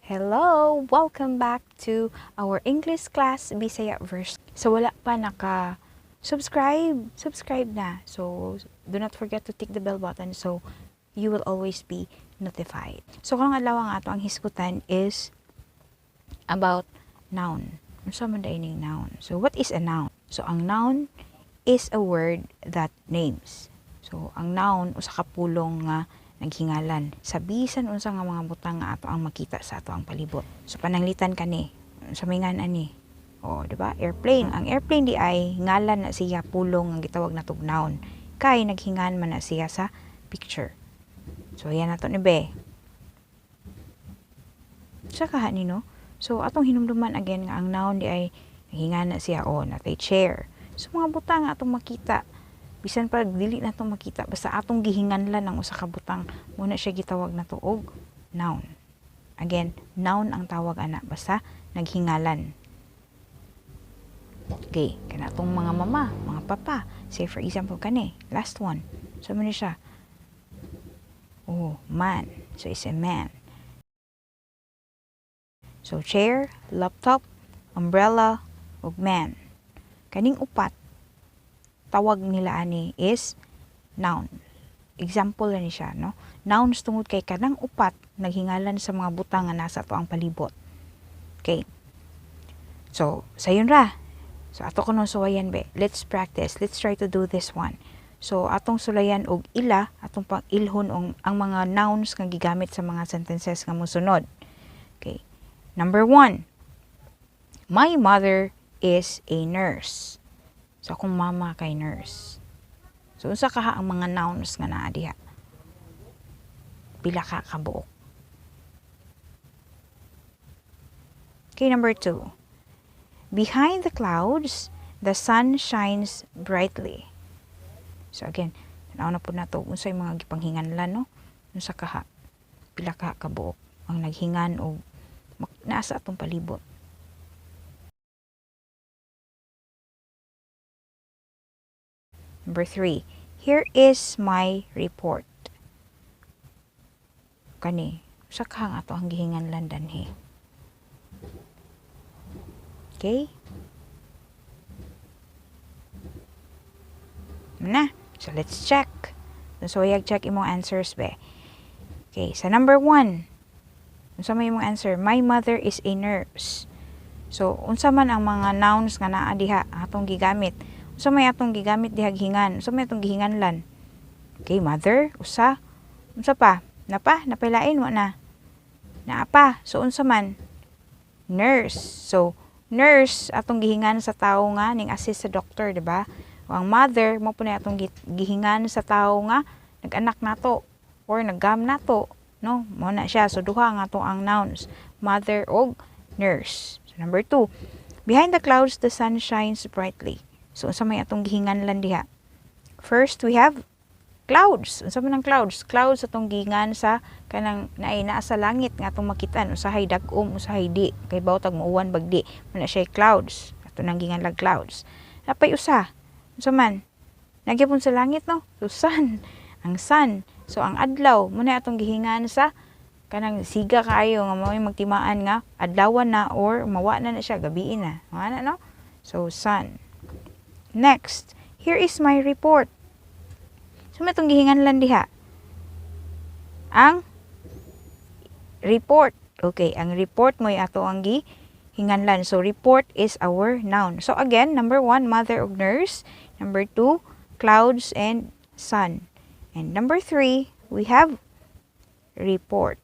Hello! Welcome back to our English class Bisaya verse. So wala pa subscribe na. So do not forget to tick the bell button so you will always be notified. So karong adlaw nga ato ang hisgutan is about noun. Unsa man ining noun? So what is a noun? So ang noun is a word that names. So ang noun usa ka pulong nga naghingalan sa bisan unsa nga mga butang nga ato ang makita sa ato ang palibot. So pananglitan kani sa mingan ani. O, di ba? Airplane. Ang airplane di ay ngalan na siya pulong ang gitawag natog noun. Kay naghingan man na siya sa picture. So ayan nato ni be. Sa kaha ni no. So atong hinumduman again nga ang noun di ay naghingan na siya o natay chair. So mga butang nga atong makita bisan pa dili nato makita basta atong gihinganlan ng usa ka butang muna siya gitawag nato og noun. Again, noun ang tawag ana basta naghingalan. Okay, kanatong mga mama, mga papa. Say for example kani, last one. So man siya. Oh, man. So is a man. So chair, laptop, umbrella, ug man. Kaning upat tawag nila ani is noun. Example ni siya, no? Nouns tungod kay kanang upat naghingalan sa mga butang nga nasa ato ang palibot. Okay. So, sayon ra. So, ato kuno suwayan be. Let's practice. Let's try to do this one. So, atong sulayan og ila, atong pang-ilhon ang mga nouns nga gigamit sa mga sentences nga mosunod. Okay. Number 1. My mother is a nurse. So, akong mama kay nurse. So, unsa kaha ang mga nouns nga naa diha? Pila ka kabuok. Okay, number 2. Behind the clouds, the sun shines brightly. So, again, tanaw na po na ito. Unsa yung mga gipanghinganlan, no? Unsa kaha? Pila ka kabuok ang naghingan o nasa atong palibot. Number 3. Here is my report. Kani, sa kahang ato ang gihinganlan danhi. Okay? Na. So, let's check. So, check imong answers be. Okay, sa number 1. Unsa may imong answer? My mother is a nurse. So, unsa man ang mga nouns nga naa diha atong gigamit? Unsa may atong gigamit diha gihingan? Unsa may atong gihinganlan? Okay, mother, usa. Unsa pa? Napailain mo na. Naa pa. So, unsa man? Nurse. So, nurse atong gihingan sa tawo nga ning assist sa doctor, di ba? O ang mother mo po na atong gihingan sa tawo nga nag-anak nato or naggam nato, no? Mo na siya. So, duha nga to ang nouns. Mother og nurse. So, number 2. Behind the clouds, the sun shines brightly. So, unsa may atong gihinganlan diha? First, we have clouds. Unsa man ang clouds? Clouds atong gihingan sa kanang naa sa langit nga atong makitan. Usahay dag-om, usahay di. Kay bawtag muuwan bagdi. Muna siya clouds. Ato nang ginganlag clouds. Napay usa. Unsa man? Nagyapon sa langit, no? So, sun. Ang sun. So, ang adlaw, muna atong gihingan sa kanang siga kaayo nga may magtimaan nga adlawan na or mawa na siya gabi na. Ano, no? So, sun. Next, here is my report. So, matong gihinganlan diha. Ang report. Okay, ang report mo ato ang gihinganlan. So, report is our noun. So, again, number 1, mother of nurse. Number 2, clouds and sun. And number 3, we have report.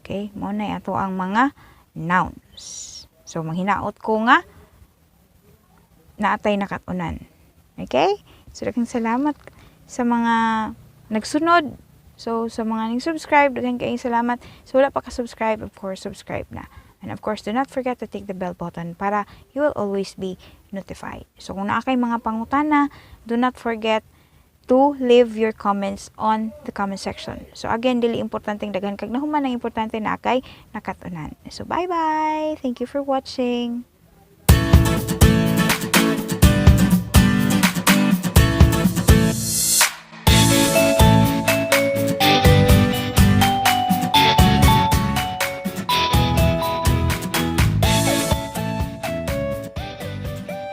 Okay, mo na ato ang mga nouns. So, manghinaot ko nga naatay nakatunan. Okay? So, daghang salamat sa mga nagsunod. So, sa mga nag-subscribe, daghang kayong salamat. So, wala pa ka-subscribe, of course, subscribe na. And of course, do not forget to tick the bell button para you will always be notified. So, kung naa kay mga pangutana, do not forget to leave your comments on the comment section. So, again, dili importanteng daghan kag nahuman ang importante na kay nakatunan. So, bye-bye! Thank you for watching!